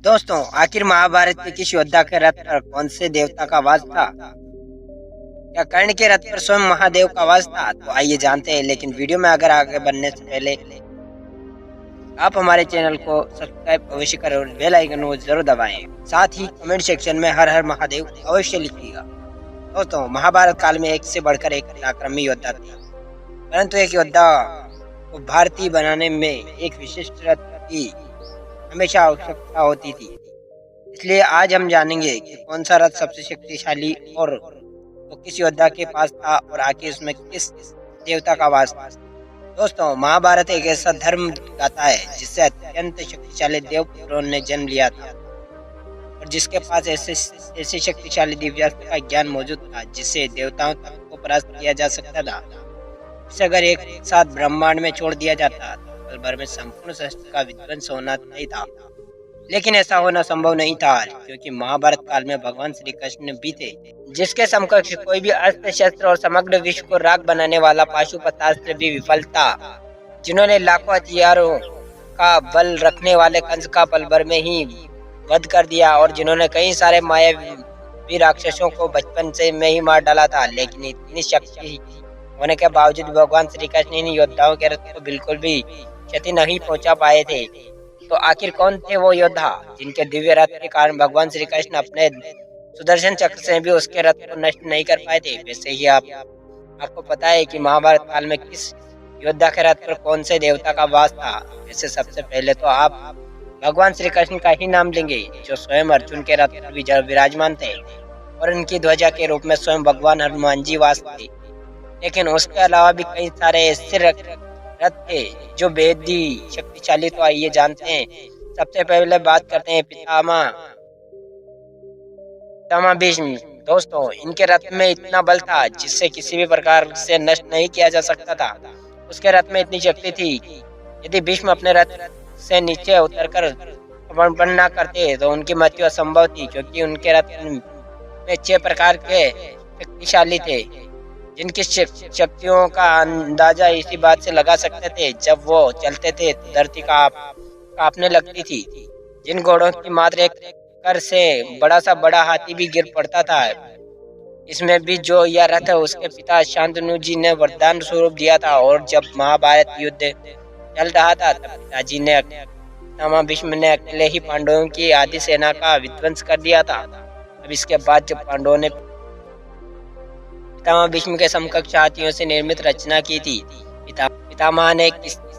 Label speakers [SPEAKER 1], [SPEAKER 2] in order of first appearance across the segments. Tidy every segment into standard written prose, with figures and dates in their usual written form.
[SPEAKER 1] दोस्तों, आखिर महाभारत के किस योद्धा के रथ पर कौन से देवता का वास था? क्या कर्ण के रथ पर स्वयं महादेव का वास था? तो आइए जानते हैं। लेकिन वीडियो में अगर आगे बढ़ने से पहले आप हमारे चैनल को सब्सक्राइब अवश्य करें और बेल आइकन को जरूर दबाएं। साथ ही कमेंट सेक्शन में हर हर महादेव अवश्य लिखिएगा। दोस्तों, महाभारत काल में एक से बढ़कर एक पराक्रमी योद्धा थे, परंतु एक योद्धा को भारतीय बनाने में एक विशिष्ट रथ की हमेशा आवश्यकता होती थी। इसलिए आज हम जानेंगे कि कौन सा रथ सबसे शक्तिशाली और वो किस योद्धा के पास था और आखिर उसमें किस देवता का वास था। दोस्तों, महाभारत एक ऐसा धर्म गाथा है जिससे अत्यंत शक्तिशाली देव पुत्रों ने जन्म लिया था और जिसके पास ऐसे शक्तिशाली दिव्यास्त्र का ज्ञान मौजूद था जिससे देवताओं तक को परास्त किया जा सकता था। इसे अगर एक साथ ब्रह्मांड में छोड़ दिया जाता तो पल भर में संपूर्ण सृष्टि का विध्वंस होना तय था। लेकिन ऐसा होना संभव नहीं था, क्योंकि महाभारत काल में भगवान श्री कृष्ण भी थे, जिसके समकक्ष कोई भी अस्त्र शस्त्र और समग्र विश्व को राख बनाने वाला पाशुपतास्त्र भी विफल था। जिन्होंने लाखों हथियारों का बल रखने वाले कंस का पल भर में ही वध कर दिया और जिन्होंने कई सारे मायावी राक्षसों को बचपन से में ही मार डाला था। लेकिन इतनी शक्ति होने के बावजूद भगवान श्री कृष्ण इन योद्धाओं के रथ को बिल्कुल भी क्षति नहीं पहुंचा पाए थे। तो आखिर कौन थे वो योद्धा जिनके दिव्य रथ के कारण भगवान श्री कृष्ण अपने सुदर्शन चक्र से भी उसके रथ को नष्ट नहीं कर पाए थे? वैसे ही आपको पता है कि महाभारत काल में किस योद्धा के रथ पर कौन से देवता का वास था? वैसे सबसे पहले तो आप भगवान श्री कृष्ण का ही नाम लेंगे, जो स्वयं अर्जुन के रथ पर विराजमान थे और इनकी ध्वजा के रूप में स्वयं भगवान हनुमान जी वास थे। लेकिन उसके अलावा भी कई सारे ऐसे रथ थे जो बेहद ही शक्तिशाली। तो आइए जानते हैं। सबसे पहले बात करते हैं पितामह भीष्म। दोस्तों, इनके रथ में इतना बल था जिससे किसी भी प्रकार से नष्ट नहीं किया जा सकता था। उसके रथ में इतनी शक्ति थी, यदि भीष्म अपने रथ से नीचे उतरकर समर्पण न करते तो उनकी मृत्यु असंभव थी, क्योंकि उनके रथ में 6 प्रकार के शक्तिशाली थे जिनकी शक्तियों का अंदाजा इसी बात से लगा सकते थे। जब वो चलते थे धरती कांपने लगती थी। जिन घोड़ों की मात्र एक कर से बड़ा हाथी भी गिर पड़ता था। इसमें भी जो यह रथ है उसके पिता शांतनु जी ने वरदान स्वरूप दिया था। और जब महाभारत युद्ध चल रहा था तब पिताजी ने पितामह भीष्म ने अकेले ही पांडवों की आधी सेना का विध्वंस कर दिया था। अब इसके बाद जब पांडवों ने पितामह भीष्म के समकक्ष हाथियों से निर्मित रचना की थी, पितामह ने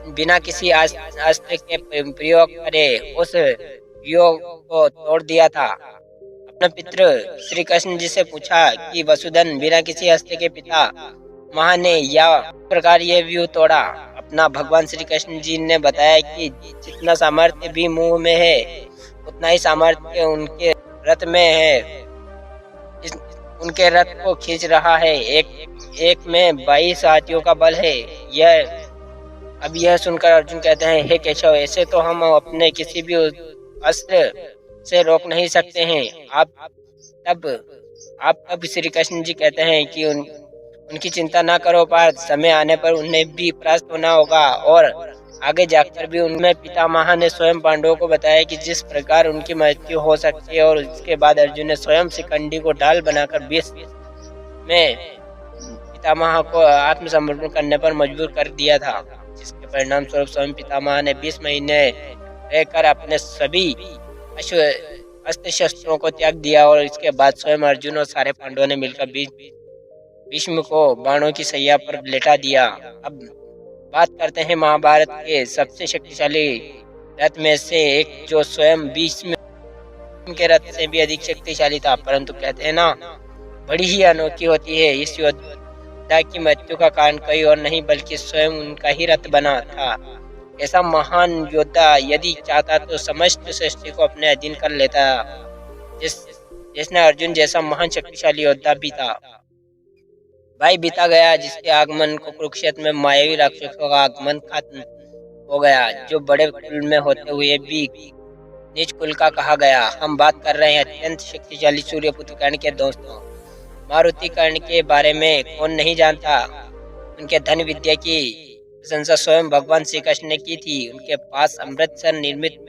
[SPEAKER 1] बिना किसी अस्त्र के प्रयोग करे उस व्यूह को तोड़ दिया था। अपने पितृ श्री कृष्ण जी से पूछा कि वसुधन बिना किसी अस्त्र के पिता महा ने या प्रकार ये व्यूह तोड़ा। अपना भगवान श्री कृष्ण जी ने बताया कि जितना सामर्थ्य भी मुंह में है उतना ही सामर्थ्य उनके रथ में है। उनके रथ को खींच रहा है। एक में 22 हाथियों का बल है। अब यह सुनकर अर्जुन कहते हैं, हे केशव, ऐसे तो हम अपने किसी भी अस्त्र से रोक नहीं सकते हैं। आप तब श्री कृष्ण जी कहते हैं कि उनकी चिंता ना करो, पर समय आने पर उन्हें भी परास्त होना होगा। और आगे जाकर भी उनमें पितामह ने स्वयं पांडवों को बताया कि जिस प्रकार उनकी मृत्यु हो सकती है। और इसके बाद अर्जुन ने स्वयं शिखंडी को ढाल बनाकर 20 में पितामह को आत्मसमर्पण करने पर मजबूर कर दिया था, जिसके परिणाम स्वरूप स्वयं पितामह ने 20 महीने रहकर अपने सभी अस्त्र शस्त्रों को त्याग दिया। और इसके बाद स्वयं अर्जुन और सारे पांडवों ने मिलकर भीष्म को बाणों की सैया पर लेटा दिया। अब बात करते हैं महाभारत के सबसे शक्तिशाली रथ में से एक, जो स्वयं भीष्म के रथ से भी अधिक शक्तिशाली था। परंतु कहते हैं ना, बड़ी ही अनोखी होती है। इस योद्धा की मृत्यु का कारण कोई और नहीं बल्कि स्वयं उनका ही रथ बना था। ऐसा महान योद्धा यदि चाहता तो समस्त सृष्टि को अपने अधीन कर लेता, जिसने अर्जुन जैसा महान शक्तिशाली योद्धा भी था। भाई बीता गया जिसके आगमन को कुरुक्षेत्र में मायावी राक्षसों का आगमन खत्म हो गया, जो बड़े कुल में होते हुए भी नीच कुल का कहा गया। हम बात कर रहे हैं अत्यंत शक्तिशाली सूर्यपुत्र कर्ण के। दोस्तों, मारुति कर्ण के बारे में कौन नहीं जानता। उनके धन विद्या की प्रशंसा स्वयं भगवान श्री कृष्ण ने की थी। उनके पास अमृत से निर्मित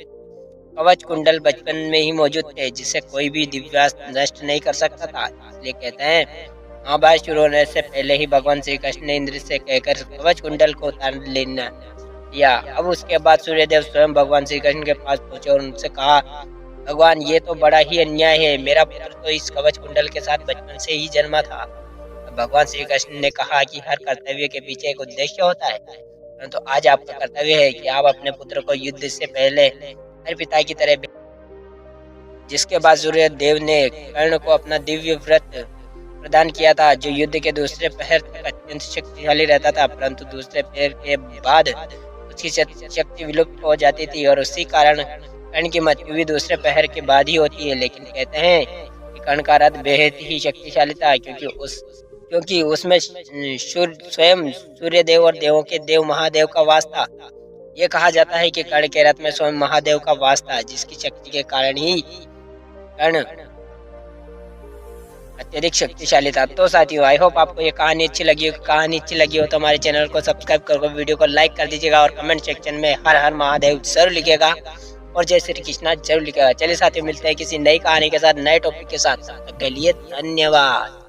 [SPEAKER 1] कवच कुंडल बचपन में ही मौजूद थे, जिसे कोई भी दिव्यास्त्र नष्ट नहीं कर सकता था। इसलिए कहते हैं महाभारत शुरू होने से पहले ही भगवान श्री कृष्ण ने इंद्र से कहकर कवच कुंडल को उतार लेना दिया। अब उसके बाद सूर्यदेव स्वयं भगवान श्री कृष्ण के पास पहुंचे और उनसे कहा, भगवान ये तो बड़ा ही अन्याय है, मेरा पुत्र तो इस कवच कुंडल के साथ बचपन से ही जन्मा था। भगवान श्री कृष्ण ने कहा कि हर कर्तव्य के पीछे एक उद्देश्य होता है, परंतु आज आपका कर्तव्य है कि आप अपने पुत्र को युद्ध से पहले हर पिता की तरह। जिसके बाद सूर्य देव ने कर्ण को अपना दिव्य व्रत प्रदान किया था, जो युद्ध के दूसरे पहर तक अत्यंत शक्तिशाली रहता था, परंतु दूसरे पहर के बाद उसकी शक्ति विलुप्त हो जाती थी और उसी कारण कर्ण की मृत्यु भी दूसरे पहर के बाद ही होती है। लेकिन कहते हैं कि कर्ण का रथ बेहद ही शक्तिशाली था, क्योंकि उसमें स्वयं सूर्य देव और देवों के देव महादेव का वास था। ये कहा जाता है कि कर्ण के रथ में स्वयं महादेव का वास था, जिसकी शक्ति के कारण ही कर्ण अत्यधिक शक्तिशाली था। तो साथियों, आई होप आपको ये कहानी अच्छी लगी हो। कहानी अच्छी लगी हो तो हमारे चैनल को सब्सक्राइब कर वीडियो को लाइक कर दीजिएगा और कमेंट सेक्शन में हर हर महादेव जरूर लिखेगा और जय श्री कृष्णा जरूर लिखेगा। चलिए साथियों, मिलते हैं किसी नई कहानी के साथ, नए टॉपिक के साथ। तब तक के लिए धन्यवाद।